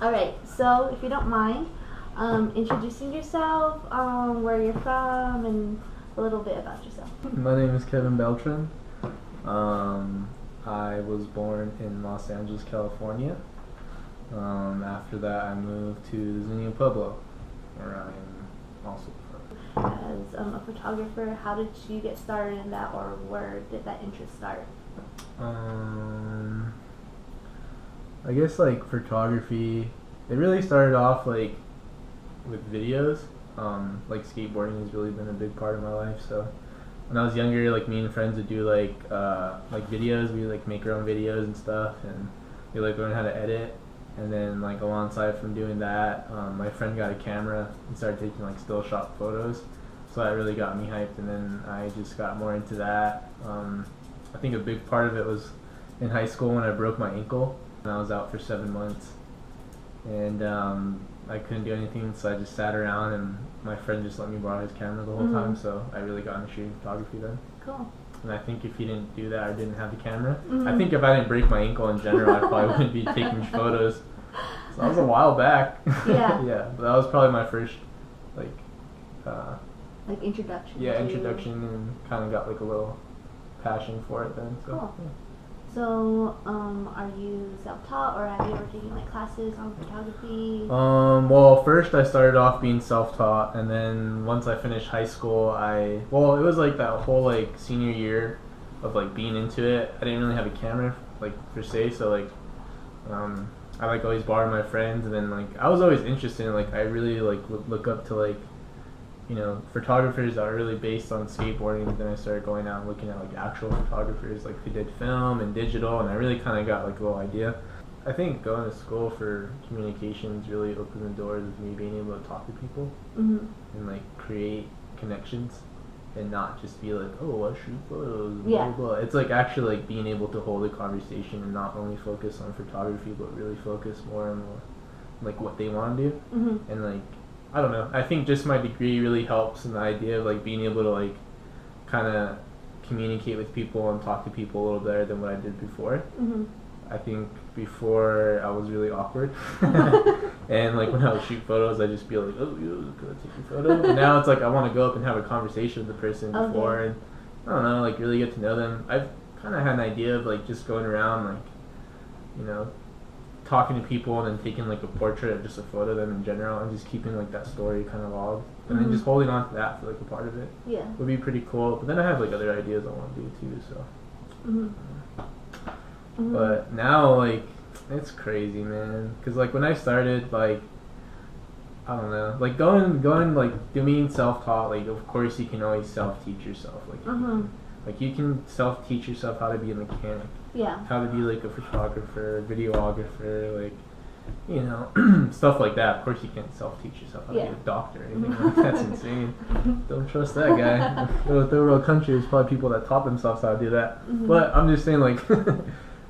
All right, so if you don't mind, introducing yourself, where you're from, and a little bit about yourself. My name is Kevin Beltran. I was born in Los Angeles, California. After that, I moved to Zuniga Pueblo, where I am also from. As a photographer, how did you get started in that, or where did that interest start? I guess like photography, it really started off like with videos. Like skateboarding has really been a big part of my life. So when I was younger, like me and friends would do like videos. We like make our own videos and stuff, and we like learn how to edit. And then like alongside from doing that, my friend got a camera and started taking like still shot photos. So that really got me hyped, and then I just got more into that. I think a big part of it was in high school when I broke my ankle and I was out for 7 months, and I couldn't do anything, so I just sat around, and my friend just let me borrow his camera the whole time. So I really got into shooting photography then. Cool. And I think if he didn't do that or didn't have the camera, I think if I didn't break my ankle in general, I probably wouldn't be taking photos. So that was a while back. Yeah. Yeah, but that was probably my first like introduction. Yeah, introduction, and kind of got like a little passion for it then. So, cool. Yeah. So, are you self-taught, or have you ever taken like classes on photography? Well, first I started off being self-taught, and then once I finished high school, it was like that whole like senior year of like being into it. I didn't really have a camera like per se, so like I like always borrowed my friends, and then like I was always interested in like I really like look up to like photographers that are really based on skateboarding. Then I started going out and looking at like actual photographers like who did film and digital, and I really kind of got like a little idea. I think going to school for communications really opened the doors of me being able to talk to people and like create connections, and not just be like, oh, I shoot photos, blah, blah, blah. It's like actually like being able to hold a conversation and not only focus on photography, but really focus more on like what they want to do. And like, I don't know, I think just my degree really helps in the idea of like being able to like kind of communicate with people and talk to people a little better than what I did before. I think before I was really awkward, and like when I would shoot photos, I'd just be like, oh, you gonna take your photo? And now it's like I want to go up and have a conversation with the person before, and I don't know, like really get to know them. I've kind of had an idea of like just going around like, talking to people and then taking like a portrait or just a photo of them in general, and just keeping like that story kind of logged, and then just holding on to that for like a part of it. Yeah, would be pretty cool. But then I have like other ideas I want to do too. So. But now, like, it's crazy, man. Cause like when I started, like, I don't know, like going like doing self-taught. Like, of course you can always self-teach yourself. Like, you can self-teach yourself how to be a mechanic. Yeah. How to be like a photographer, videographer, like, stuff like that. Of course you can't self-teach yourself how to be a doctor or anything like that's insane. Don't trust that guy. The third world country, there's probably people that taught themselves how to do that. But I'm just saying, like,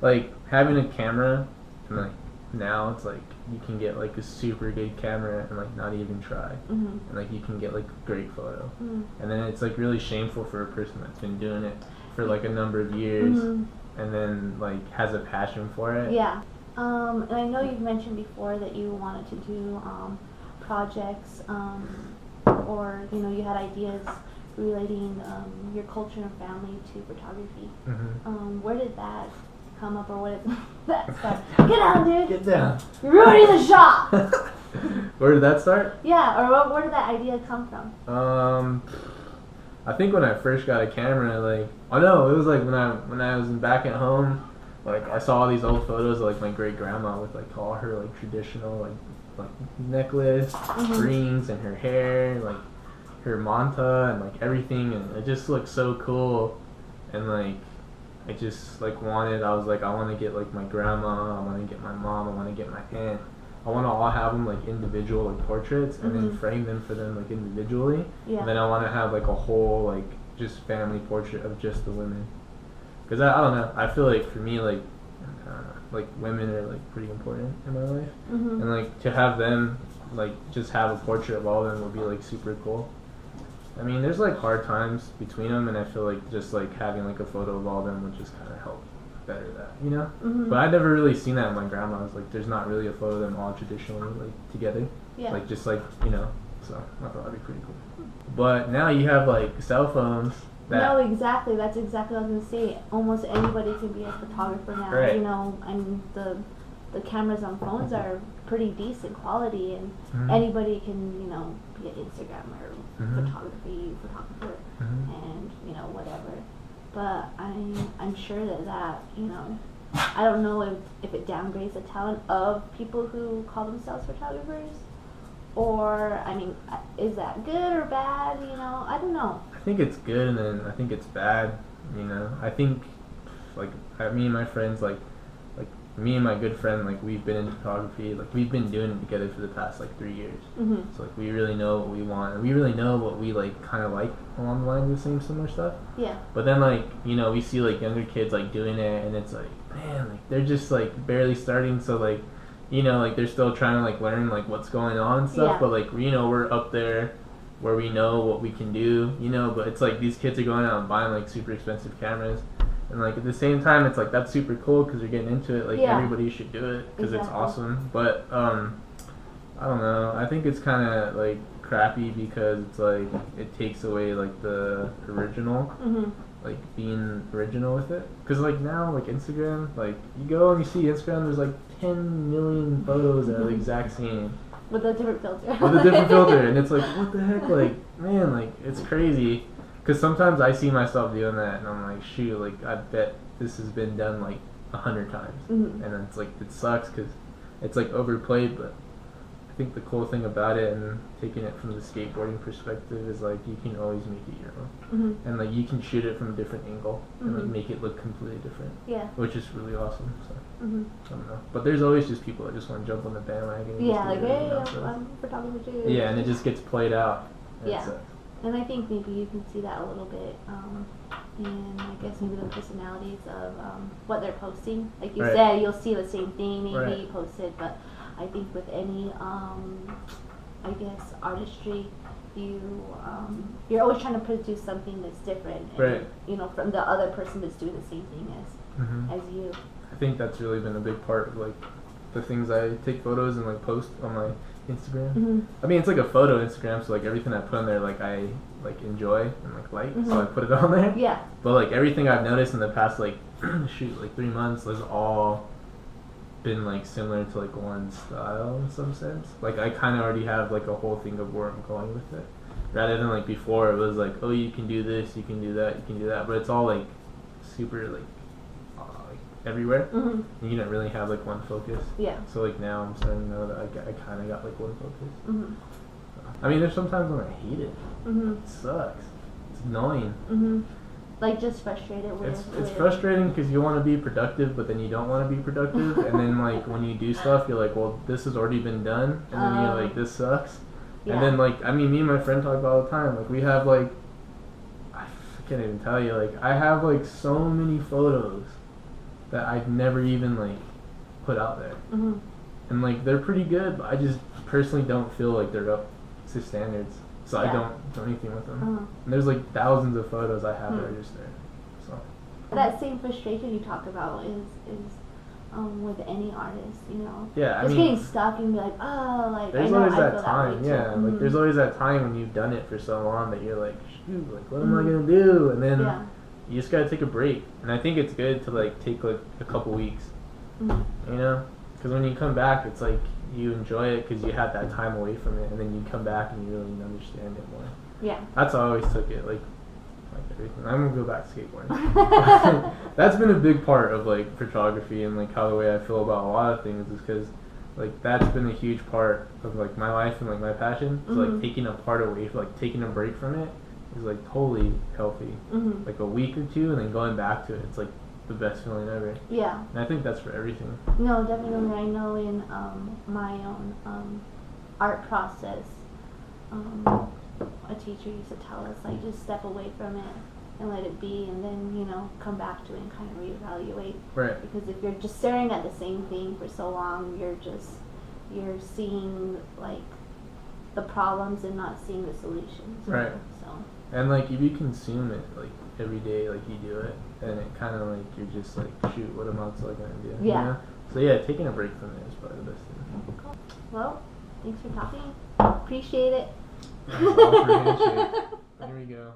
like having a camera, and like now it's like you can get like a super good camera and like not even try, and like you can get like a great photo, and then it's like really shameful for a person that's been doing it for like a number of years, and then like has a passion for it. Yeah. And I know you've mentioned before that you wanted to do projects, or you had ideas relating your culture and family to photography. Where did that come up, or what did that start? Get down, dude! Get down! You're ruining the shot! Where did that start? Yeah, or where did that idea come from? I think when I first got a camera, like, it was like when I was back at home, like I saw all these old photos of like my great grandma with like all her like traditional like necklace, rings, and her hair, and, like her manta, and like everything, and it just looked so cool, and like I just like I was like, I want to get like my grandma, I want to get my mom, I want to get my aunt. I want to all have them like individual like portraits, and then frame them for them like individually. Yeah. And then I want to have like a whole like just family portrait of just the women. Because I don't know, I feel like for me like women are like pretty important in my life, and like to have them like just have a portrait of all of them would be like super cool. I mean, there's like hard times between them, and I feel like just like having like a photo of all of them would just kind of help better that, you know. Mhm. But I never really seen that in my grandma's. Like, there's not really a photo of them all traditionally like together. Yeah. Like just like you know. So I thought that'd be pretty cool. But now you have like cell phones. No, exactly. That's exactly what I was gonna say. Almost anybody can be a photographer now. Right. You know, and the cameras on phones are pretty decent quality, and Mhm. anybody can, you know, be an Instagrammer, Mhm. photographer, Mhm. and you know whatever. But I'm sure that you know, I don't know if it downgrades the talent of people who call themselves photographers, or I mean, is that good or bad? You know, I don't know. I think it's good, and then I think it's bad. You know, I think like me and my friends, like me and my good friend, like we've been in photography, like we've been doing it together for the past like 3 years. Mhm. So like we really know what we want, and we really know what we like kind of like along the lines of the same similar stuff. Yeah. But then like you know we see like younger kids like doing it, and it's like man, like they're just like barely starting, so like you know like they're still trying to like learn like what's going on and stuff. Yeah. But like you know we're up there where we know what we can do, you know. But it's like these kids are going out and buying like super expensive cameras. And like at the same time, it's like that's super cool because you're getting into it. Like Yeah. everybody should do it because it's Exactly. awesome. But I don't know. I think it's kind of like crappy because it's like it takes away like the original, Mhm. like being original with it. Because like now, like Instagram, like you go and you see Instagram, there's like 10 million photos that are the exact same With a different filter. with a different filter, and it's like what the heck, like man, like it's crazy. Because sometimes I see myself doing that, and I'm like, shoot, like I bet this has been done like 100 times, Mhm. and it's like it sucks because it's like overplayed. But I think the cool thing about it, and taking it from the skateboarding perspective, is like you can always make it your own, Mhm. and like you can shoot it from a different angle and like Mhm. make it look completely different, Yeah. which is really awesome. So Mhm. I don't know, but there's always just people that just want to jump on the bandwagon. And Yeah, just do like it, hey, you know, so- I'm a photographer too. yeah, and it just gets played out. And it Yeah. sucks. And I think maybe you can see that a little bit in, I guess, maybe the personalities of what they're posting. Like you Right. said, you'll see the same thing maybe Right. posted, but I think with any, I guess, artistry, you're always trying to produce something that's different. And, Right. you know, from the other person that's doing the same thing Mhm. as you. I think that's really been a big part of like the things I take photos and like post on my Instagram. Mhm. I mean, it's like a photo Instagram, so like everything I put on there, like I like enjoy and like, so I Mhm. put it on there. Yeah. But like everything I've noticed in the past like shoot like 3 months has all been like similar to like one style in some sense. Like I kind of already have like a whole thing of where I'm going with it, rather than like before it was like, oh, you can do this, you can do that, you can do that, but it's all like super like everywhere. Mhm. You didn't really have like one focus. Yeah. So like now I'm starting to know that I kind of got like one focus. Mhm. I mean, there's sometimes when I hate it. Mhm. It sucks. It's annoying. Mhm. Like just frustrated with. It's with frustrating because you want to be productive, but then you don't want to be productive, and then like when you do stuff, you're like, well, this has already been done, and then you're like, this sucks. Yeah. And then like, I mean, me and my friend talk about all the time. Like we have like, I can't even tell you. Like I have like so many photos that I've never even like put out there, Mhm. and like they're pretty good, but I just personally don't feel like they're up to standards, so I Yeah. don't do anything with them. Uh-huh. And there's like thousands of photos I have that are just there. So That same frustration you talk about is with any artist, you know. yeah, I Just mean, getting stuck and be like, oh, like there's I know always I that feel time, that way yeah. too. Like there's Mhm. always that time when you've done it for so long that you're like, shoot, like what am I gonna do? And then Yeah. you just gotta take a break. And I think it's good to like take like a couple weeks, Mhm. you know, because when you come back, it's like you enjoy it because you had that time away from it, and then you come back and you really understand it more. Yeah. That's how I always took it, like everything. I'm gonna go back to skateboarding. That's been a big part of like photography and like how the way I feel about a lot of things is because like that's been a huge part of like my life and like my passion. So Mhm. like taking a part away, like taking a break from it is like totally healthy. Mhm. Like a week or two and then going back to it, it's like the best feeling ever. Yeah. And I think that's for everything. No, definitely. I know in my own art process, a teacher used to tell us like just step away from it and let it be, and then you know come back to it and kind of reevaluate. Right. Because if you're just staring at the same thing for so long, you're seeing like the problems and not seeing the solutions. Right. So. And like if you consume it like every day, like you do it, and it kind of like you're just like, shoot, what am I gonna do? Yeah. You know? So yeah, taking a break from it is probably the best thing. Cool. Well, thanks for talking. Appreciate it. Offer handshake. There we go.